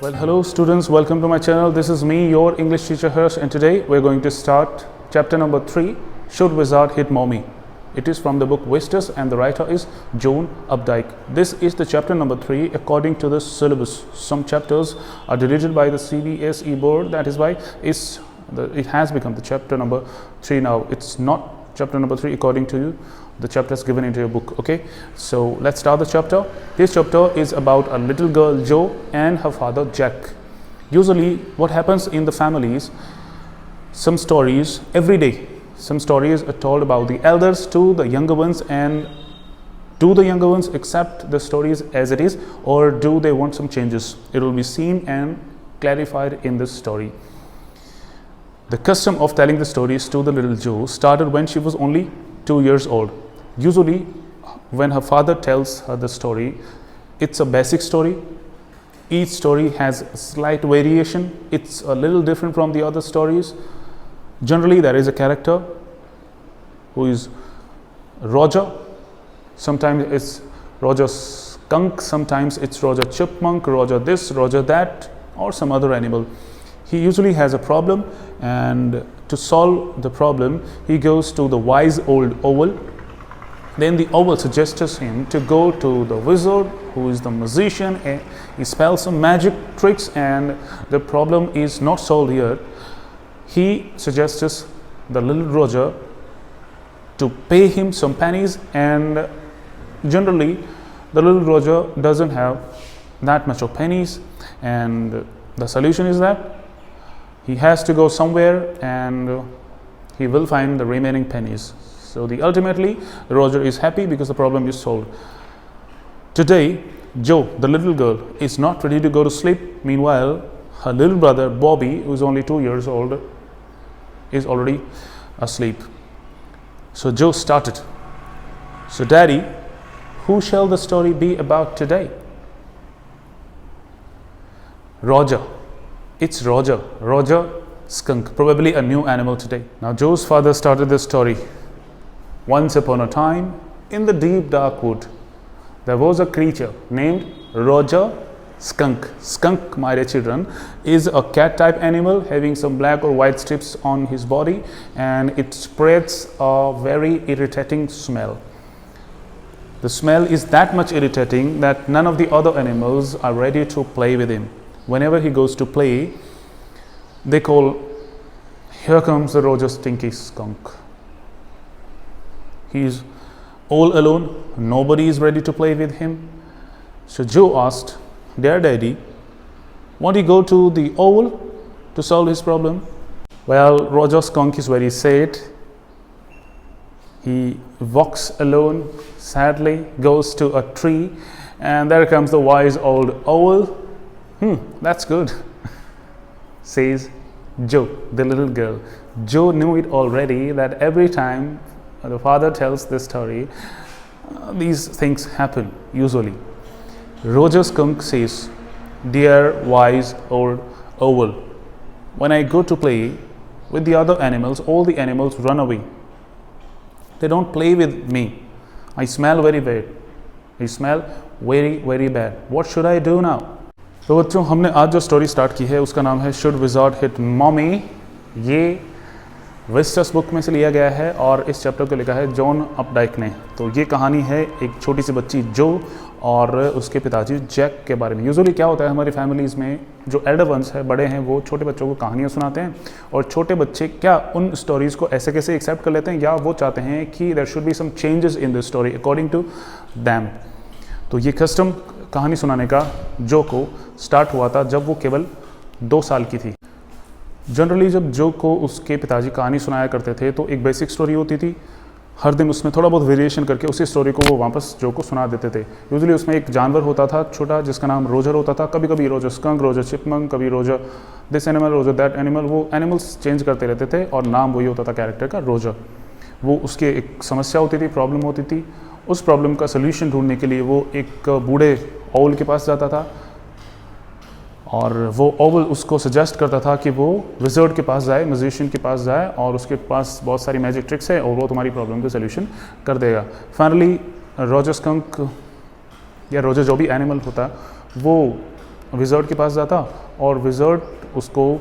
Well, hello students, welcome to my channel. This is me, your English teacher Hirsch, and today we're going to start chapter number 3, Should Wizard Hit Mommy? It is from the book Wasters and the writer is Joan Updike. This is the chapter number 3 according to the syllabus. Some chapters are deleted by the CBSE board, that is why it has become the chapter number 3 now. It's not chapter number 3 according to you. The chapter is given into your book. Okay, so let's start the chapter. This chapter is about a little girl Jo and her father Jack. Usually what happens in the families, some stories every day, some stories are told about the elders to the younger ones, and do the younger ones accept the stories as it is, or do they want some changes? It will be seen and clarified in this story. The custom of telling the stories to the little Jo started when she was only 2 years old. Usually when her father tells her the story, it's a basic story. Each story has a slight variation. It's a little different from the other stories. Generally there is a character who is Roger. Sometimes it's Roger Skunk, sometimes it's Roger Chipmunk, Roger this, Roger that, or some other animal. He usually has a problem, and to solve the problem he goes to the wise old owl. Then the owl suggests him to go to the wizard, who is the magician, and he spells some magic tricks, and the problem is not solved here. He suggests the little Roger to pay him some pennies, and generally the little Roger doesn't have that much of pennies, and the solution is that he has to go somewhere and he will find the remaining pennies. So ultimately Roger is happy because the problem is solved. Today Jo, the little girl, is not ready to go to sleep. Meanwhile her little brother Bobby, who is only 2 years old, is already asleep. So Jo started. So Daddy, who shall the story be about today? Roger. It's Roger Skunk, probably a new animal today. Now Jo's father started this story. Once upon a time, in the deep dark wood, there was a creature named Roger Skunk. Skunk, my dear children, is a cat type animal having some black or white strips on his body, and it spreads a very irritating smell. The smell is that much irritating that none of the other animals are ready to play with him. Whenever he goes to play, they call, "Here comes the Roger Stinky Skunk." He is all alone. Nobody is ready to play with him. So Jo asked, "Dear Daddy, won't you go to the owl to solve his problem?" Well, Roger Skunk is very sad. He walks alone, sadly, goes to a tree, and there comes the wise old owl. That's good, says Jo, the little girl. Jo knew it already, that every time the father tells this story, these things happen usually. Roger Skunk says, "Dear wise old owl, when I go to play with the other animals, all the animals run away. They don't play with me. I smell very bad. I smell very, very bad. What should I do now?" तो बच्चों, हमने आज जो story start की है उसका नाम है शुड विज़ार्ड हिट मॉमी. ये वेस्टर्स बुक में से लिया गया है और इस चैप्टर को लिखा है जॉन अपडाइक ने. तो ये कहानी है एक छोटी सी बच्ची जो और उसके पिताजी जैक के बारे में. यूजुअली क्या होता है हमारी फैमिलीज़ में, जो एल्डर वंस है, बड़े हैं, वो छोटे बच्चों को कहानियाँ सुनाते हैं, और छोटे बच्चे क्या उन स्टोरीज़ को ऐसे कैसे एक्सेप्ट कर लेते हैं, या वो चाहते हैं कि there should be some changes in the story according to them. तो ये कस्टम कहानी सुनाने का जो को स्टार्ट हुआ था जब वो केवल 2 साल की थी. जनरली जब जो को उसके पिताजी कहानी सुनाया करते थे तो एक बेसिक स्टोरी होती थी. हर दिन उसमें थोड़ा बहुत वेरिएशन करके उसी स्टोरी को वो वापस जो को सुना देते थे. यूजुअली उसमें एक जानवर होता था छोटा जिसका नाम रोजर होता था. कभी कभी रोजर स्कंक, रोजर चिपमंक, कभी Roger this animal, Roger that animal. वो एनिमल्स चेंज करते रहते थे और नाम वही होता था कैरेक्टर का, रोजर. वो उसके एक समस्या होती थी, प्रॉब्लम होती थी. उस प्रॉब्लम का सोल्यूशन ढूंढने के लिए वो एक बूढ़े ओwl के पास जाता था, और वो ओवल उसको सजेस्ट करता था कि वो विज़र्ड के पास जाए, म्यूजिशियन के पास जाए, और उसके पास बहुत सारी मैजिक ट्रिक्स है और वो तुम्हारी प्रॉब्लम का सोल्यूशन कर देगा. फाइनली रोजर स्कंक या रोजर जो भी एनिमल होता वो विज़र्ड के पास जाता और विज़र्ड उसको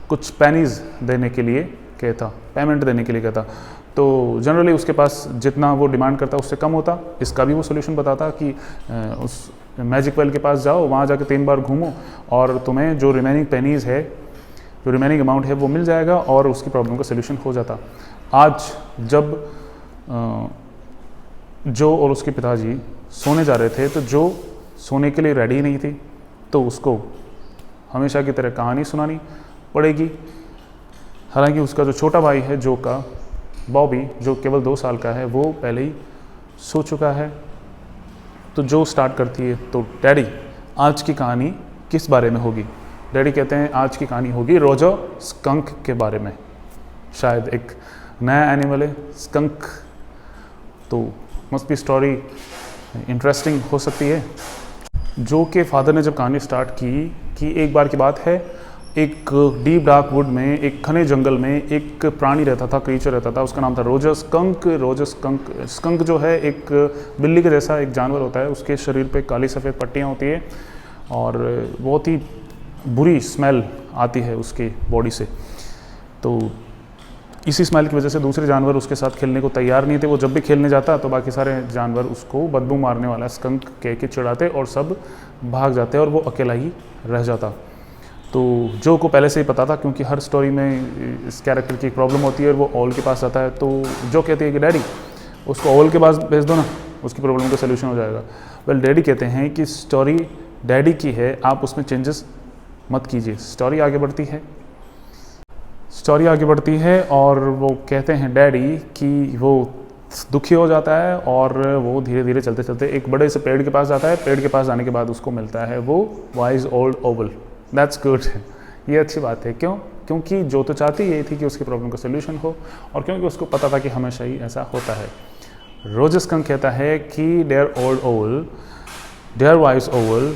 कुछ पेनीज़ देने के लिए कहता, पेमेंट देने के लिए कहता। तो जनरली उसके पास जितना वो डिमांड करता उससे कम होता। इसका भी वो सोल्यूशन बताता कि उस मैजिक वेल के पास जाओ, वहाँ जाके 3 बार घूमो और तुम्हें जो रिमेनिंग पेनीज़ है, जो रिमेनिंग अमाउंट है वो मिल जाएगा और उसकी प्रॉब्लम का सोल्यूशन हो जाता। आज जब जो और उसके पिताजी सोने जा रहे थे तो जो सोने के लिए रेडी नहीं थी, तो उसको हमेशा की तरह कहानी सुनानी पड़ेगी। हालांकि उसका जो छोटा भाई है जो का बॉबी, जो केवल 2 साल का है, वो पहले ही सो चुका है। तो जो स्टार्ट करती है, तो डैडी आज की कहानी किस बारे में होगी? डैडी कहते हैं आज की कहानी होगी रोजर स्कंक के बारे में। शायद एक नया एनिमल है स्कंक, तो मस्ट बी स्टोरी इंटरेस्टिंग हो सकती है। जो के फादर ने जब कहानी स्टार्ट की कि एक बार की बात है, एक डीप डार्क वुड में, एक घने जंगल में एक प्राणी रहता था, क्रीचर रहता था, उसका नाम था Roger skunk. Roger skunk, skunk जो है एक बिल्ली के जैसा एक जानवर होता है। उसके शरीर पे काली सफ़ेद पट्टियाँ होती है और बहुत ही बुरी स्मेल आती है उसकी बॉडी से। तो इसी स्मेल की वजह से दूसरे जानवर उसके साथ खेलने को तैयार नहीं थे। वो जब भी खेलने जाता तो बाकी सारे जानवर उसको बदबू मारने वाला स्कंक कह के चिढ़ाते और सब भाग जाते और वो अकेला ही रह जाता। तो जो को पहले से ही पता था, क्योंकि हर स्टोरी में इस कैरेक्टर की एक प्रॉब्लम होती है और वो ऑल के पास आता है। तो जो कहती है कि डैडी उसको ऑल के पास भेज दो ना, उसकी प्रॉब्लम का सोल्यूशन हो जाएगा। वेल डैडी कहते हैं कि स्टोरी डैडी की है, आप उसमें चेंजेस मत कीजिए। स्टोरी आगे बढ़ती है, स्टोरी आगे बढ़ती है और वो कहते हैं डैडी कि वो दुखी हो जाता है और वो धीरे धीरे चलते चलते एक बड़े से पेड़ के पास जाता है। पेड़ के पास जाने के बाद उसको मिलता है वो wise old Oval. That's good, ये अच्छी बात है। क्यों? क्योंकि जो तो चाहती यही थी कि उसकी प्रॉब्लम का सोल्यूशन हो और क्योंकि उसको पता था कि हमेशा ही ऐसा होता है। रोजर स्कंक कहता है कि there old owl, there wise owl,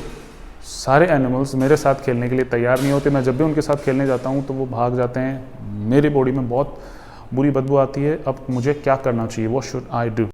सारे एनिमल्स मेरे साथ खेलने के लिए तैयार नहीं होते। मैं जब भी उनके साथ खेलने जाता हूँ तो वो भाग जाते हैं। मेरी बॉडी में बहुत बुरी बदबू आती है। अब मुझे क्या करना चाहिए? What should I do?